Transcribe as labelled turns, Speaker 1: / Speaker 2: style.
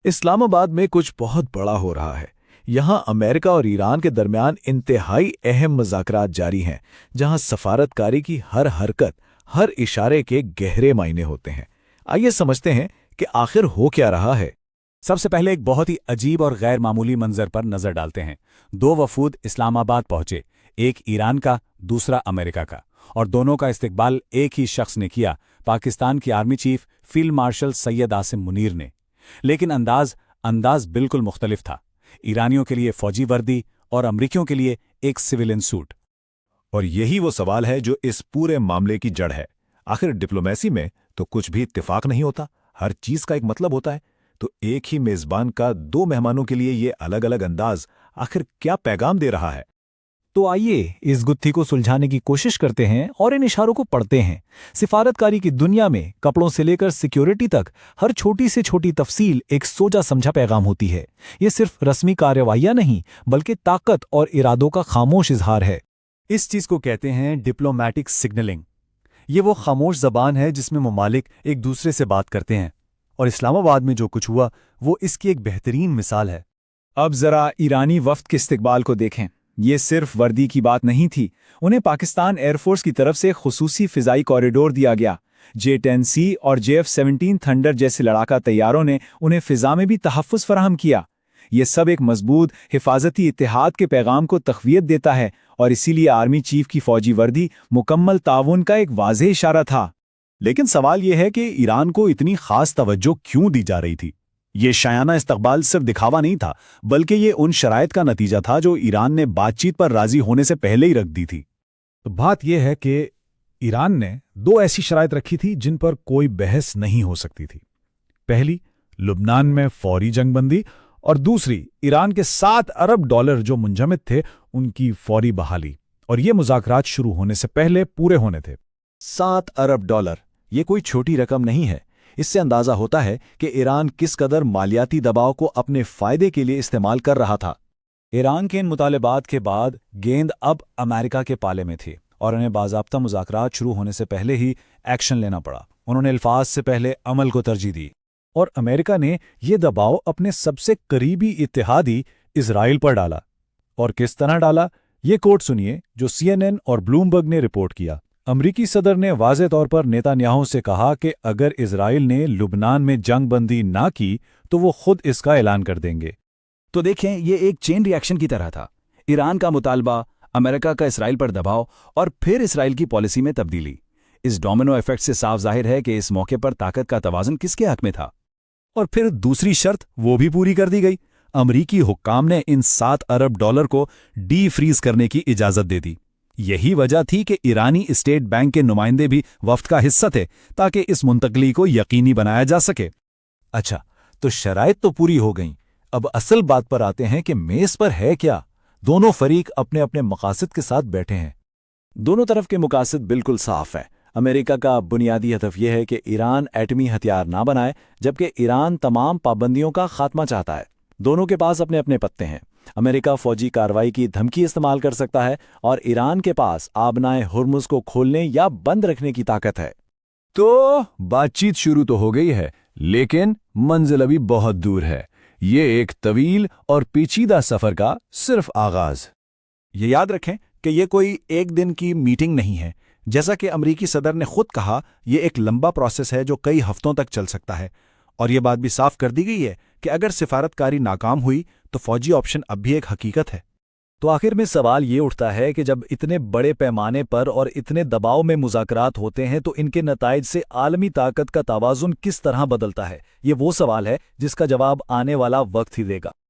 Speaker 1: اسلام آباد میں کچھ بہت بڑا ہو رہا ہے۔ یہاں امریکہ اور ایران کے درمیان انتہائی اہم مذاکرات جاری ہیں، جہاں سفارتکاری کی ہر حرکت، ہر اشارے کے گہرے معنی ہوتے ہیں۔ آئیے سمجھتے ہیں کہ آخر ہو کیا رہا ہے۔
Speaker 2: سب سے پہلے ایک بہت ہی عجیب اور غیر معمولی منظر پر نظر ڈالتے ہیں۔ دو وفود اسلام آباد پہنچے، ایک ایران کا، دوسرا امریکہ کا، اور دونوں کا استقبال ایک ہی شخص نے کیا، پاکستان کی army chief field marshal Syed Asim Munir نے۔ لیکن انداز بالکل مختلف تھا۔ ایرانیوں کے لیے فوجی وردی اور امریکیوں کے لیے ایک سویلین سوٹ۔
Speaker 3: اور یہی وہ سوال ہے جو اس پورے معاملے کی جڑ ہے۔ آخر ڈپلومیسی میں تو کچھ بھی اتفاق نہیں ہوتا، ہر چیز کا ایک مطلب ہوتا ہے۔ تو ایک ہی میزبان کا دو مہمانوں کے لیے یہ الگ الگ انداز آخر کیا پیغام دے رہا ہے؟
Speaker 4: تو آئیے اس گتھی کو سلجھانے کی کوشش کرتے ہیں اور ان اشاروں کو پڑھتے ہیں۔ سفارتکاری کی دنیا میں کپڑوں سے لے کر سیکیورٹی تک ہر چھوٹی سے چھوٹی تفصیل ایک سوچا سمجھا پیغام ہوتی ہے۔ یہ صرف رسمی کارروائیاں نہیں، بلکہ طاقت اور ارادوں کا خاموش اظہار ہے۔
Speaker 2: اس چیز کو کہتے ہیں ڈپلومیٹک سگنلنگ۔ یہ وہ خاموش زبان ہے جس میں ممالک ایک دوسرے سے بات کرتے ہیں، اور اسلام آباد میں جو کچھ ہوا وہ اس کی ایک بہترین مثال ہے۔
Speaker 5: اب ذرا ایرانی وفد کے استقبال کو دیکھیں۔ یہ صرف وردی کی بات نہیں تھی، انہیں پاکستان ایئر فورس کی طرف سے خصوصی فضائی کوریڈور دیا گیا۔ J-10C اور JF-17 تھنڈر جیسے لڑاکا طیاروں نے انہیں فضا میں بھی تحفظ فراہم کیا۔ یہ سب ایک مضبوط حفاظتی اتحاد کے پیغام کو تقویت دیتا ہے، اور اسی لیے آرمی چیف کی فوجی وردی مکمل تعاون کا ایک واضح اشارہ تھا۔
Speaker 3: لیکن سوال یہ ہے کہ ایران کو اتنی خاص توجہ کیوں دی جا رہی تھی؟ یہ شایانہ استقبال صرف دکھاوا نہیں تھا، بلکہ یہ ان شرائط کا نتیجہ تھا جو ایران نے بات چیت پر راضی ہونے سے پہلے ہی رکھ دی تھی۔
Speaker 6: تو بات یہ ہے کہ ایران نے دو ایسی شرائط رکھی تھی جن پر کوئی بحث نہیں ہو سکتی تھی۔ پہلی، لبنان میں فوری جنگ بندی، اور دوسری، ایران کے $7 ارب جو منجمد تھے ان کی فوری بحالی، اور یہ مذاکرات شروع ہونے سے پہلے پورے ہونے تھے۔
Speaker 3: $7 ارب، یہ کوئی چھوٹی رقم نہیں ہے۔ اس سے اندازہ ہوتا ہے کہ ایران کس قدر مالیاتی دباؤ کو اپنے فائدے کے لیے استعمال کر رہا تھا۔
Speaker 2: ایران کے ان مطالبات کے بعد گیند اب امریکہ کے پالے میں تھی، اور انہیں باضابطہ مذاکرات شروع ہونے سے پہلے ہی ایکشن لینا پڑا۔ انہوں نے الفاظ سے پہلے عمل کو ترجیح دی،
Speaker 4: اور امریکہ نے یہ دباؤ اپنے سب سے قریبی اتحادی اسرائیل پر ڈالا۔ اور کس طرح ڈالا، یہ کوٹ سنیے جو CNN اور بلومبرگ نے رپورٹ کیا۔ امریکی صدر نے واضح طور پر نیتانیاہو سے کہا کہ اگر اسرائیل نے لبنان میں جنگ بندی نہ کی تو وہ خود اس کا اعلان کر دیں گے۔
Speaker 7: تو دیکھیں، یہ ایک چین ری ایکشن کی طرح تھا۔ ایران کا مطالبہ، امریکہ کا اسرائیل پر دباؤ، اور پھر اسرائیل کی پالیسی میں تبدیلی۔ اس ڈومینو ایفیکٹ سے صاف ظاہر ہے کہ اس موقع پر طاقت کا توازن کس کے حق میں تھا۔
Speaker 2: اور پھر دوسری شرط وہ بھی پوری کر دی گئی۔ امریکی حکام نے ان $7 ارب کو ڈی فریز کرنے کی اجازت دے دی۔ یہی وجہ تھی کہ ایرانی اسٹیٹ بینک کے نمائندے بھی وفد کا حصہ تھے، تاکہ اس منتقلی کو یقینی بنایا جا سکے۔
Speaker 1: اچھا، تو شرائط تو پوری ہو گئیں، اب اصل بات پر آتے ہیں کہ میز پر ہے کیا؟ دونوں فریق اپنے اپنے مقاصد کے ساتھ بیٹھے ہیں۔
Speaker 3: دونوں طرف کے مقاصد بالکل صاف ہیں۔ امریکہ کا بنیادی ہدف یہ ہے کہ ایران ایٹمی ہتھیار نہ بنائے، جبکہ ایران تمام پابندیوں کا خاتمہ چاہتا ہے۔ دونوں کے پاس اپنے اپنے پتے ہیں۔ امریکہ فوجی کارروائی کی دھمکی استعمال کر سکتا ہے، اور ایران کے پاس آبنائے ہرمز کو کھولنے یا بند رکھنے کی طاقت ہے۔
Speaker 5: تو بات چیت شروع تو ہو گئی ہے، لیکن منزل ابھی بہت دور ہے۔ یہ ایک طویل اور پیچیدہ سفر کا صرف آغاز۔
Speaker 2: یہ یاد رکھیں کہ یہ کوئی ایک دن کی میٹنگ نہیں ہے۔ جیسا کہ امریکی صدر نے خود کہا، یہ ایک لمبا پروسیس ہے جو کئی ہفتوں تک چل سکتا ہے۔ اور یہ بات بھی صاف کر دی گئی ہے کہ اگر سفارتکاری ناکام ہوئی تو فوجی آپشن اب بھی ایک حقیقت ہے۔
Speaker 4: تو آخر میں سوال یہ اٹھتا ہے کہ جب اتنے بڑے پیمانے پر اور اتنے دباؤ میں مذاکرات ہوتے ہیں تو ان کے نتائج سے عالمی طاقت کا توازن کس طرح بدلتا ہے؟ یہ وہ سوال ہے جس کا جواب آنے والا وقت ہی دے گا۔